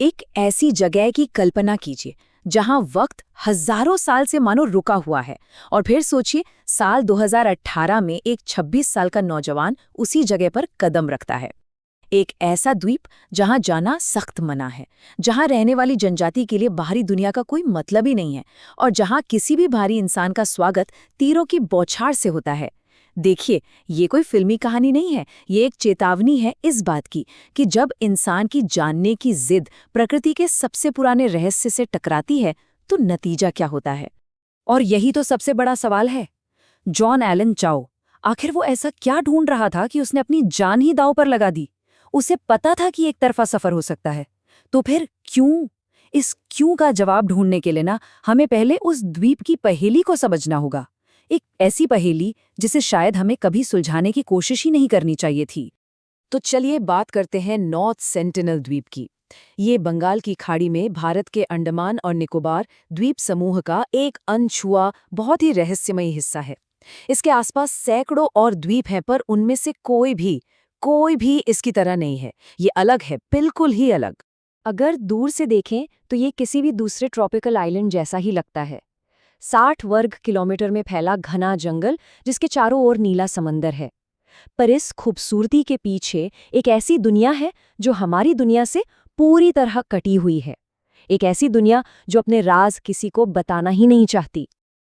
एक ऐसी जगह की कल्पना कीजिए जहां वक्त हजारों साल से मानो रुका हुआ है। और फिर सोचिए, साल 2018 में एक 26 साल का नौजवान उसी जगह पर कदम रखता है। एक ऐसा द्वीप जहां जाना सख्त मना है, जहां रहने वाली जनजाति के लिए बाहरी दुनिया का कोई मतलब ही नहीं है, और जहां किसी भी भारी इंसान का स्वागत तीरों की बौछार से होता है। देखिए, ये कोई फिल्मी कहानी नहीं है, ये एक चेतावनी है इस बात की कि जब इंसान की जानने की जिद प्रकृति के सबसे पुराने रहस्य से टकराती है तो नतीजा क्या होता है। और यही तो सबसे बड़ा सवाल है। जॉन एलन चाओ, आखिर वो ऐसा क्या ढूंढ रहा था कि उसने अपनी जान ही दांव पर लगा दी। उसे पता था कि एक तरफा सफर हो सकता है, तो फिर क्यों? इस क्यों का जवाब ढूंढने के लिए ना हमें पहले उस द्वीप की पहेली को समझना होगा। एक ऐसी पहेली जिसे शायद हमें कभी सुलझाने की कोशिश ही नहीं करनी चाहिए थी। तो चलिए बात करते हैं नॉर्थ सेंटिनल द्वीप की। ये बंगाल की खाड़ी में भारत के अंडमान और निकोबार द्वीप समूह का एक अनछुआ बहुत ही रहस्यमयी हिस्सा है। इसके आसपास सैकड़ों और द्वीप हैं, पर उनमें से कोई भी इसकी तरह नहीं है। ये अलग है, बिल्कुल ही अलग। अगर दूर से देखें तो ये किसी भी दूसरे ट्रॉपिकल आइलैंड जैसा ही लगता है। 60 वर्ग किलोमीटर में फैला घना जंगल जिसके चारों ओर नीला समंदर है। पर इस खूबसूरती के पीछे एक ऐसी दुनिया है जो हमारी दुनिया से पूरी तरह कटी हुई है। एक ऐसी दुनिया जो अपने राज किसी को बताना ही नहीं चाहती।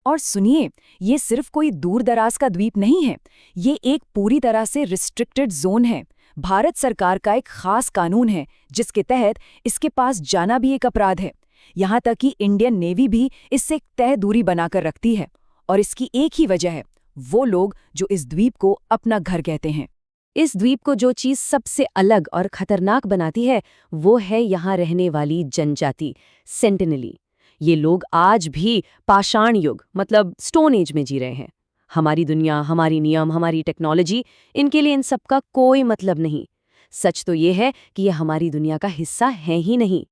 और सुनिए, ये सिर्फ कोई दूर दराज का द्वीप नहीं है, ये एक पूरी तरह से रिस्ट्रिक्टेड जोन है। भारत सरकार का एक खास कानून है जिसके तहत इसके पास जाना भी एक अपराध है। यहाँ तक कि इंडियन नेवी भी इससे तय दूरी बनाकर रखती है। और इसकी एक ही वजह है, वो लोग जो इस द्वीप को अपना घर कहते हैं। इस द्वीप को जो चीज़ सबसे अलग और खतरनाक बनाती है वो है यहाँ रहने वाली जनजाति सेंटिनली। ये लोग आज भी पाषाण युग मतलब स्टोन एज में जी रहे हैं। हमारी दुनिया, हमारी नियम, हमारी टेक्नोलॉजी, इनके लिए इन सब का कोई मतलब नहीं। सच तो ये है कि ये हमारी दुनिया का हिस्सा है ही नहीं।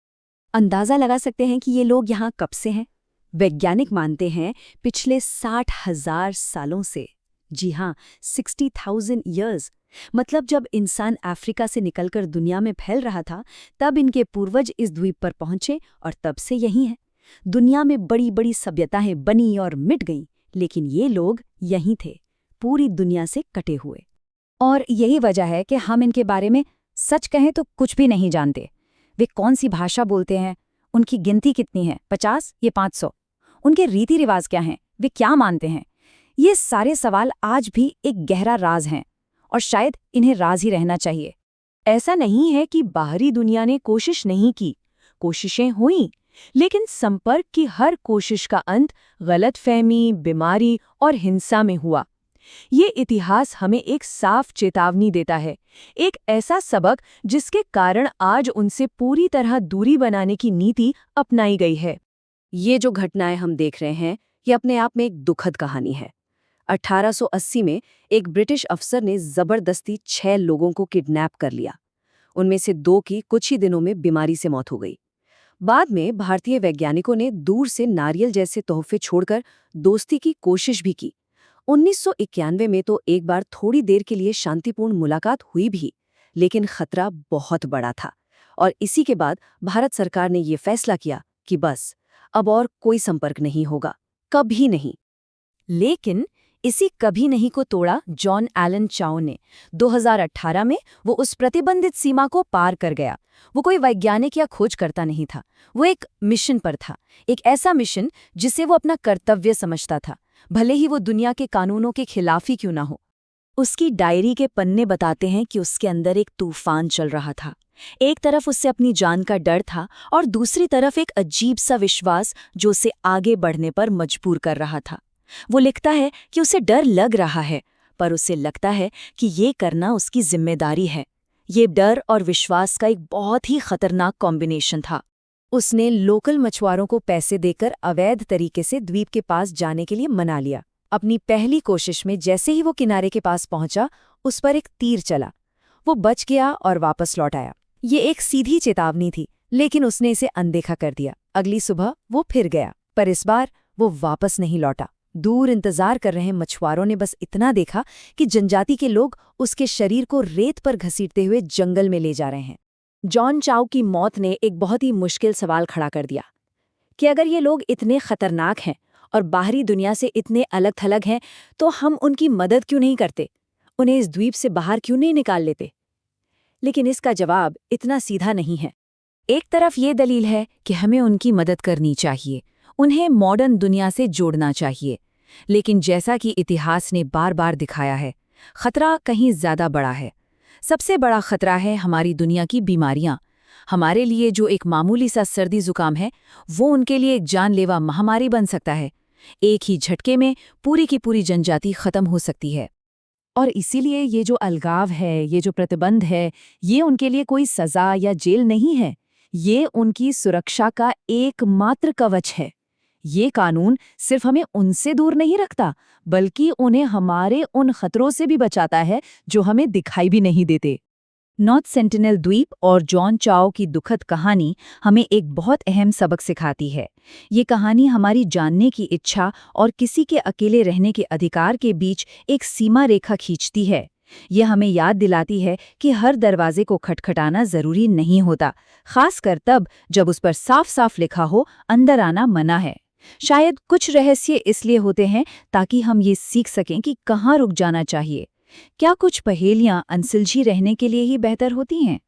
अंदाज़ा लगा सकते हैं कि ये लोग यहाँ कब से हैं? वैज्ञानिक मानते हैं पिछले 60,000 सालों से। जी हाँ, 60,000 ईयर्स। मतलब जब इंसान अफ्रीका से निकलकर दुनिया में फैल रहा था, तब इनके पूर्वज इस द्वीप पर पहुंचे और तब से यहीं हैं। दुनिया में बड़ी बड़ी सभ्यताएं बनी और मिट गईं, लेकिन ये लोग यहीं थे, पूरी दुनिया से कटे हुए। और यही वजह है कि हम इनके बारे में सच कहें तो कुछ भी नहीं जानते। वे कौन सी भाषा बोलते हैं, उनकी गिनती कितनी है, 50 या 500? उनके रीति रिवाज क्या हैं, वे क्या मानते हैं? ये सारे सवाल आज भी एक गहरा राज हैं, और शायद इन्हें राज ही रहना चाहिए। ऐसा नहीं है कि बाहरी दुनिया ने कोशिश नहीं की, कोशिशें हुईं, लेकिन संपर्क की हर कोशिश का अंत गलतफहमी, बीमारी और हिंसा में हुआ। ये इतिहास हमें एक साफ चेतावनी देता है, एक ऐसा सबक जिसके कारण आज उनसे पूरी तरह दूरी बनाने की नीति अपनाई गई है। ये जो घटनाएं हम देख रहे हैं, ये अपने आप में एक दुखद कहानी है। 1880 में एक ब्रिटिश अफसर ने जबरदस्ती 6 लोगों को किडनैप कर लिया। उनमें से 2 की कुछ ही दिनों में बीमारी से मौत हो गई। बाद में भारतीय वैज्ञानिकों ने दूर से नारियल जैसे तोहफे छोड़कर दोस्ती की कोशिश भी की। 1991 में तो एक बार थोड़ी देर के लिए शांतिपूर्ण मुलाकात हुई भी, लेकिन खतरा बहुत बड़ा था। और इसी के बाद भारत सरकार ने ये फैसला किया कि बस अब और कोई संपर्क नहीं होगा, कभी नहीं। लेकिन इसी कभी नहीं को तोड़ा जॉन एलन चाओ ने। 2018 में वो उस प्रतिबंधित सीमा को पार कर गया। वो कोई वैज्ञानिक या खोजकर्ता नहीं था, वो एक मिशन पर था। एक ऐसा मिशन जिसे वो अपना कर्तव्य समझता था, भले ही वो दुनिया के कानूनों के खिलाफ ही क्यों ना हो। उसकी डायरी के पन्ने बताते हैं कि उसके अंदर एक तूफान चल रहा था। एक तरफ उससे अपनी जान का डर था और दूसरी तरफ एक अजीब सा विश्वास जो उसे आगे बढ़ने पर मजबूर कर रहा था। वो लिखता है कि उसे डर लग रहा है, पर उसे लगता है कि ये करना उसकी जिम्मेदारी है। ये डर और विश्वास का एक बहुत ही खतरनाक कॉम्बिनेशन था। उसने लोकल मछुआरों को पैसे देकर अवैध तरीके से द्वीप के पास जाने के लिए मना लिया। अपनी पहली कोशिश में जैसे ही वो किनारे के पास पहुंचा, उस पर एक तीर चला। वो बच गया और वापस लौट आया। ये एक सीधी चेतावनी थी, लेकिन उसने इसे अनदेखा कर दिया। अगली सुबह वो फिर गया, पर इस बार वो वापस नहीं लौटा। दूर इंतजार कर रहे मछुआरों ने बस इतना देखा कि जनजाति के लोग उसके शरीर को रेत पर घसीटते हुए जंगल में ले जा रहे हैं। जॉन चाओ की मौत ने एक बहुत ही मुश्किल सवाल खड़ा कर दिया कि अगर ये लोग इतने खतरनाक हैं और बाहरी दुनिया से इतने अलग थलग हैं, तो हम उनकी मदद क्यों नहीं करते, उन्हें इस द्वीप से बाहर क्यों नहीं निकाल लेते? लेकिन इसका जवाब इतना सीधा नहीं है। एक तरफ ये दलील है कि हमें उनकी मदद करनी चाहिए, उन्हें मॉडर्न दुनिया से जोड़ना चाहिए। लेकिन जैसा कि इतिहास ने बार बार दिखाया है, खतरा कहीं ज्यादा बड़ा है। सबसे बड़ा खतरा है हमारी दुनिया की बीमारियां। हमारे लिए जो एक मामूली सा सर्दी जुकाम है, वो उनके लिए एक जानलेवा महामारी बन सकता है। एक ही झटके में पूरी की पूरी जनजाति खत्म हो सकती है। और इसीलिए ये जो अलगाव है, ये जो प्रतिबंध है, ये उनके लिए कोई सजा या जेल नहीं है। ये उनकी सुरक्षा का एकमात्र कवच है। ये कानून सिर्फ हमें उनसे दूर नहीं रखता, बल्कि उन्हें हमारे उन खतरों से भी बचाता है जो हमें दिखाई भी नहीं देते। नॉर्थ सेंटिनल द्वीप और जॉन चाओ की दुखद कहानी हमें एक बहुत अहम सबक सिखाती है। ये कहानी हमारी जानने की इच्छा और किसी के अकेले रहने के अधिकार के बीच एक सीमा रेखा खींचती है। ये हमें याद दिलाती है कि हर दरवाजे को खटखटाना जरूरी नहीं होता, खासकर तब जब उस पर साफ साफ लिखा हो अंदर आना मना है। शायद कुछ रहस्य इसलिए होते हैं ताकि हम ये सीख सकें कि कहाँ रुक जाना चाहिए। क्या कुछ पहेलियां अनसुलझी रहने के लिए ही बेहतर होती हैं?